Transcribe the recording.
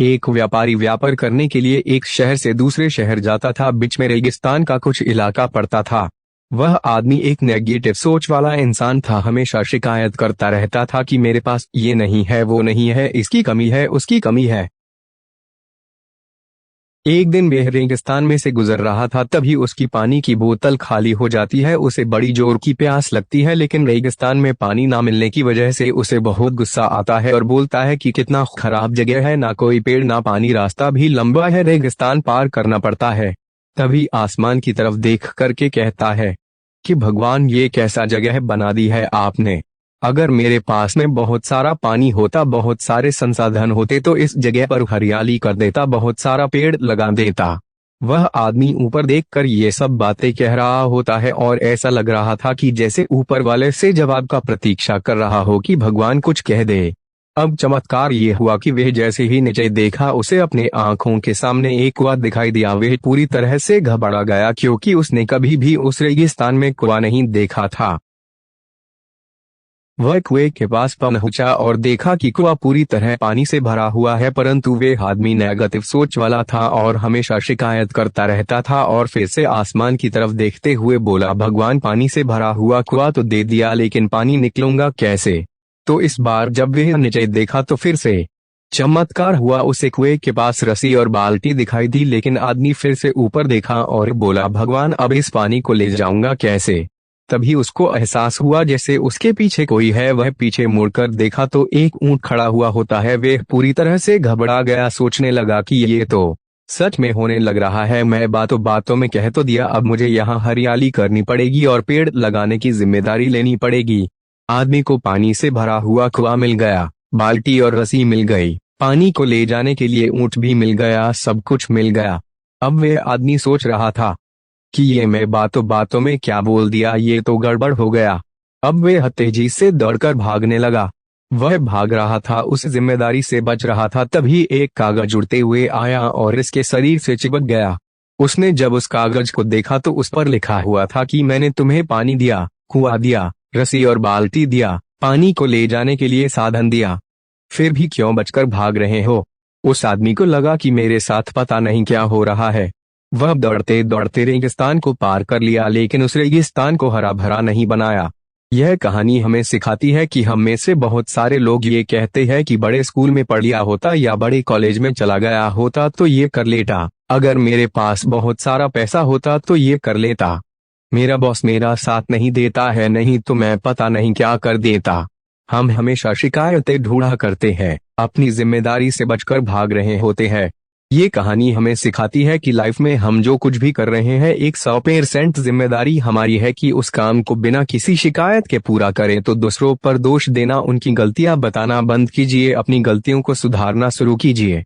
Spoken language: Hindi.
एक व्यापारी व्यापार करने के लिए एक शहर से दूसरे शहर जाता था। बीच में रेगिस्तान का कुछ इलाका पड़ता था। वह आदमी एक नेगेटिव सोच वाला इंसान था। हमेशा शिकायत करता रहता था कि मेरे पास ये नहीं है, वो नहीं है, इसकी कमी है, उसकी कमी है। एक दिन वह रेगिस्तान में से गुजर रहा था, तभी उसकी पानी की बोतल खाली हो जाती है। उसे बड़ी जोर की प्यास लगती है, लेकिन रेगिस्तान में पानी ना मिलने की वजह से उसे बहुत गुस्सा आता है और बोलता है कि कितना खराब जगह है, ना कोई पेड़ ना पानी, रास्ता भी लंबा है, रेगिस्तान पार करना पड़ता है। तभी आसमान की तरफ देख करके कहता है कि भगवान, ये कैसा जगह बना दी है आपने। अगर मेरे पास में बहुत सारा पानी होता, बहुत सारे संसाधन होते, तो इस जगह पर हरियाली कर देता, बहुत सारा पेड़ लगा देता। वह आदमी ऊपर देखकर ये सब बातें कह रहा होता है और ऐसा लग रहा था कि जैसे ऊपर वाले से जवाब का प्रतीक्षा कर रहा हो कि भगवान कुछ कह दे। अब चमत्कार ये हुआ कि वह जैसे ही नीचे देखा, उसे अपने आंखों के सामने एक कुआं दिखाई दिया। वह पूरी तरह से घबरा गया, क्योंकि उसने कभी भी उस रेगिस्तान में कुआं नहीं देखा था। वह कुएं के पास पहुंचा और देखा कि कुआं पूरी तरह पानी से भरा हुआ है, परंतु वे आदमी नेगेटिव सोच वाला था और हमेशा शिकायत करता रहता था। और फिर से आसमान की तरफ देखते हुए बोला, भगवान, पानी से भरा हुआ कुआं तो दे दिया, लेकिन पानी निकलूंगा कैसे। तो इस बार जब वह नीचे देखा तो फिर से चमत्कार हुआ। उसे कुएं के पास रस्सी और बाल्टी दिखाई दी, लेकिन आदमी फिर से ऊपर देखा और बोला, भगवान, अब इस पानी को ले जाऊंगा कैसे। तभी उसको एहसास हुआ जैसे उसके पीछे कोई है। वह पीछे मुड़कर देखा तो एक ऊंट खड़ा हुआ होता है। वह पूरी तरह से घबरा गया, सोचने लगा कि ये तो सच में होने लग रहा है। मैं बातों बातों में कह तो दिया, अब मुझे यहाँ हरियाली करनी पड़ेगी और पेड़ लगाने की जिम्मेदारी लेनी पड़ेगी। आदमी को पानी से भरा हुआ कुआं मिल गया, बाल्टी और रस्सी मिल गई, पानी को ले जाने के लिए ऊंट भी मिल गया, सब कुछ मिल गया। अब वह आदमी सोच रहा था कि ये मैं बातों बातों में क्या बोल दिया, ये तो गड़बड़ हो गया। अब वह तेजी से दौड़कर भागने लगा। वह भाग रहा था, उस जिम्मेदारी से बच रहा था। तभी एक कागज उड़ते हुए आया और इसके शरीर से चिपक गया। उसने जब उस कागज को देखा तो उस पर लिखा हुआ था कि मैंने तुम्हें पानी दिया, कुआं दिया, रस्सी और बाल्टी दिया, पानी को ले जाने के लिए साधन दिया, फिर भी क्यों बचकर भाग रहे हो। उस आदमी को लगा कि मेरे साथ पता नहीं क्या हो रहा है। वह दौड़ते दौड़ते रेगिस्तान को पार कर लिया, लेकिन उस रेगिस्तान को हरा भरा नहीं बनाया। यह कहानी हमें सिखाती है कि हम में से बहुत सारे लोग ये कहते हैं कि बड़े स्कूल में पढ़ लिया होता या बड़े कॉलेज में चला गया होता तो ये कर लेता, अगर मेरे पास बहुत सारा पैसा होता तो ये कर लेता, मेरा बॉस मेरा साथ नहीं देता है, नहीं तो मैं पता नहीं क्या कर देता। हम हमेशा शिकायतें ढूंढा करते हैं, अपनी जिम्मेदारी से बचकर भाग रहे होते हैं। ये कहानी हमें सिखाती है कि लाइफ में हम जो कुछ भी कर रहे हैं, 100% जिम्मेदारी हमारी है कि उस काम को बिना किसी शिकायत के पूरा करें। तो दूसरों पर दोष देना, उनकी गलतियां बताना बंद कीजिए, अपनी गलतियों को सुधारना शुरू कीजिए।